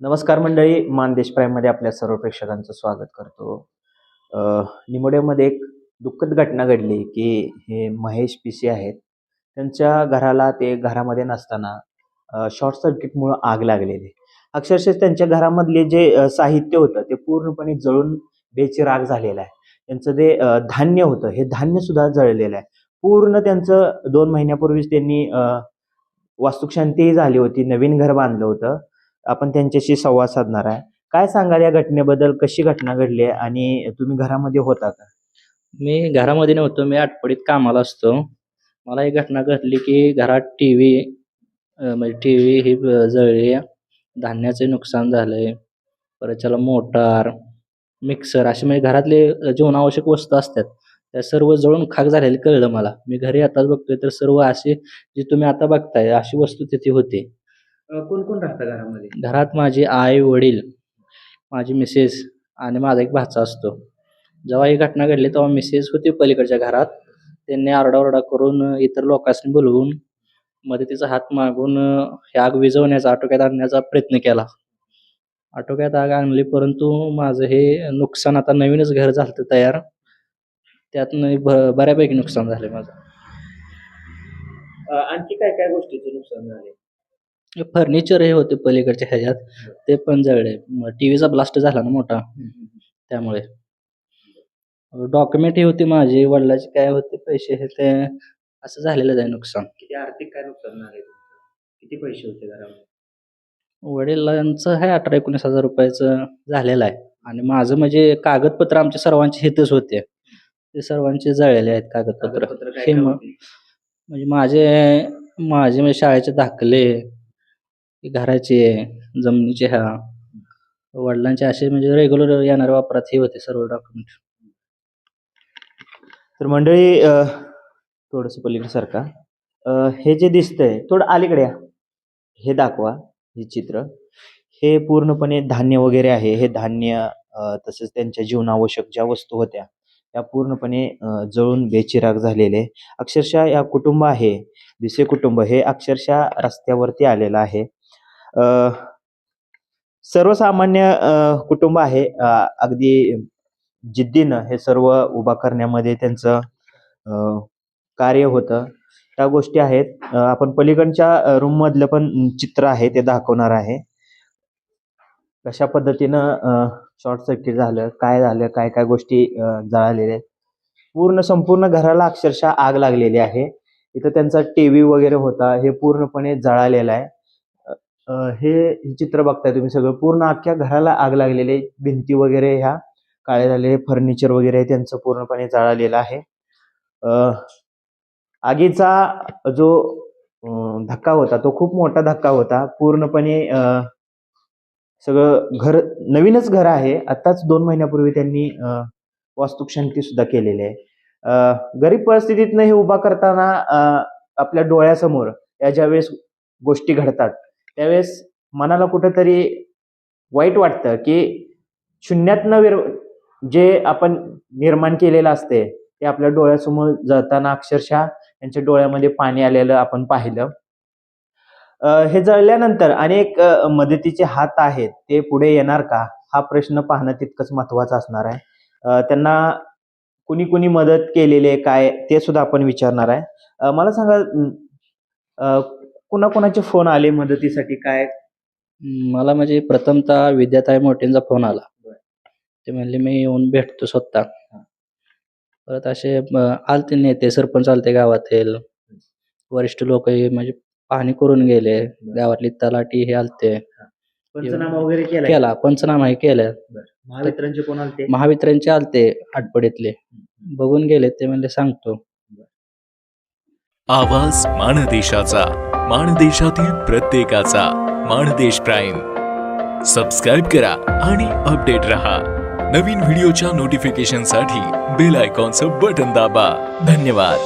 नमस्कार मंडळी, मानदेश प्राईममध्ये आपल्या सर्व प्रेक्षकांचं स्वागत करतो. अ, निमोड्यामध्ये एक दुःखद घटना घडली की हे महेश पिसे आहेत. त्यांच्या घराला ते घरामध्ये नसताना शॉर्ट सर्किटमुळं आग लागलेली. अक्षरशः त्यांच्या घरामधले जे साहित्य होतं ते पूर्णपणे जळून बेचिराख झालेलं आहे. त्यांचं जे धान्य होतं हे धान्यसुद्धा जळलेलं आहे. पूर्ण त्यांचं 2 महिन्यापूर्वीच त्यांनी वास्तुशांतीही झाली होती, नवीन घर बांधलं होतं. आपण त्यांच्याशी संवाद साधणार आहे. काय सांगाल या घटनेबद्दल? कशी घटना घडली आहे आणि तुम्ही घरामध्ये होता का? मी घरामध्ये नव्हतो. मी आटपडीत कामाला असतो. मला ही घटना घडली की घरात टीव्ही म्हणजे टीव्ही ही जळली. धान्याचे नुकसान झालंय. परत त्याला मोटार, मिक्सर असे म्हणजे घरातले जीवनावश्यक वस्तू असतात. त्या सर्व जळून खाक झालेलं कळलं मला. मी घरी आताच बघतोय तर सर्व असे जे तुम्ही आता बघताय अशी वस्तू तिथे होती. कोण कोण राहतं घरामध्ये? घरात माझी आई, वडील, माझी मिसेस आणि माझा एक भाचा असतो. जेव्हा ही घटना घडली तेव्हा मिसेस होती पलीकडच्या घरात. त्यांनी आरडाओरडा करून इतर लोकांनी बोलवून मदतीचा हात मागून ही आग विझवण्याचा, आटोक्यात आणण्याचा प्रयत्न केला. आटोक्यात आग आणली, परंतु माझं हे नुकसान आता नवीनच घर झालं तयार. त्यातनं बऱ्यापैकी नुकसान झालं माझं. आणखी काय काय गोष्टीचं नुकसान झाले? फर्निचर हे होते पलीकडच्या ह्याच्यात, ते पण जळले. टीव्हीचा ब्लास्ट झाला ना मोठा, त्यामुळे. डॉक्युमेंट ही होती माझी, वडिलांचे काय होते पैसे हे ते असं झालेलं आहे नुकसान. किती आर्थिक काय नुकसान झाले तुमचं? किती पैसे होते घरामध्ये? वडिलांचं आहे 18-19 हजार रुपयाचं झालेलं आहे आणि माझं म्हणजे कागदपत्र आमच्या सर्वांचे हितच होते. ते सर्वांचे जळलेले आहेत कागदपत्र. कागदपत्र काय हे काय म होती? म्हणजे माझे माझे म्हणजे शाळेचे दाखले, घराचे, जमिनीचे वडिलांचे असे म्हणजे रेग्युलर येणाऱ्या वापरात हे होते सर्व डॉक्युमेंट. तर मंडळी थोडंसं पलीकडे सरका. हे जे दिसतंय थोडं अलीकडे या. हे दाखवा, हे चित्र. हे पूर्णपणे धान्य वगैरे आहे. हे धान्य तसंच त्यांच्या जीवनावश्यक ज्या वस्तू होत्या त्या पूर्णपणे जळून बेचिराख झालेले. अक्षरशः या कुटुंब आहे, भिसे कुटुंब हे अक्षरशः रस्त्यावरती आलेलं आहे. सर्वसामान्य कुटुंब आहे. अगदी जिद्दीनं हे सर्व उभा करण्यामध्ये त्यांचं कार्य होतं. त्या गोष्टी आहेत. आपण पलीकडच्या रूममधलं पण चित्र आहे ते दाखवणार आहे. कशा पद्धतीनं शॉर्ट सर्किट झालं, काय झालं, काय काय गोष्टी जळालेल्या आहेत. संपूर्ण घराला अक्षरशः आग लागलेली आहे. इथं त्यांचा टीव्ही वगैरे होता, हे पूर्णपणे जळालेलं आहे. हे चित्र बघताय तुम्ही सगळं. पूर्ण अख्ख्या घराला आग लागलेली आहे. भिंती वगैरे ह्या काळे झालेले, फर्निचर वगैरे त्यांचं पूर्णपणे जळालेलं आहे. आगीचा जो धक्का होता तो खूप मोठा धक्का होता. पूर्णपणे सगळं घर नवीनच घर आहे. आत्ताच 2 महिन्यापूर्वी त्यांनी वास्तुशांती सुद्धा केलेली आहे. गरीब परिस्थितीतनं हे उभा करताना आपल्या डोळ्यासमोर या ज्यावेळेस गोष्टी घडतात त्यावेळेस मनाला कुठेतरी वाईट वाटतं की शून्यातनं जे आपण निर्माण केलेलं असते ते आपल्या डोळ्यासमोर जळताना अक्षरशः त्यांच्या डोळ्यामध्ये पाणी आलेलं आपण पाहिलं. हे जळल्यानंतर अनेक मदतीचे हात आहेत, ते पुढे येणार का हा प्रश्न पाहणं तितकंच महत्त्वाचं असणार आहे. त्यांना कुणी कुणी मदत केलेली आहे काय ते सुद्धा आपण विचारणार आहे. मला सांगा, कुणाकुणाचे फोन आले मदतीसाठी काय? मला म्हणजे प्रथमतः विद्याताई मोठेंचा फोन आला. ते म्हणले मी येऊन भेटतो स्वतः. परत असे आलते नेते, सरपंच आलते गावातील, वरिष्ठ लोक म्हणजे पाहणी करून गेले. गावातली तलाठी हे आलते. पंचनामा वगैरे केला, पंचनामा हे केलं. महावितरणचे कोण आलते? महावितरणचे आलते आटपडीतले, बघून गेले. ते म्हणले सांगतो. आवाज माणदेशाचा, माणदेशातील प्रत्येकाचा. माणदेश प्राईम सबस्क्राईब करा आणि अपडेट रहा. नवीन व्हिडिओच्या नोटिफिकेशनसाठी बेल आयकॉनचं बटन दाबा. धन्यवाद.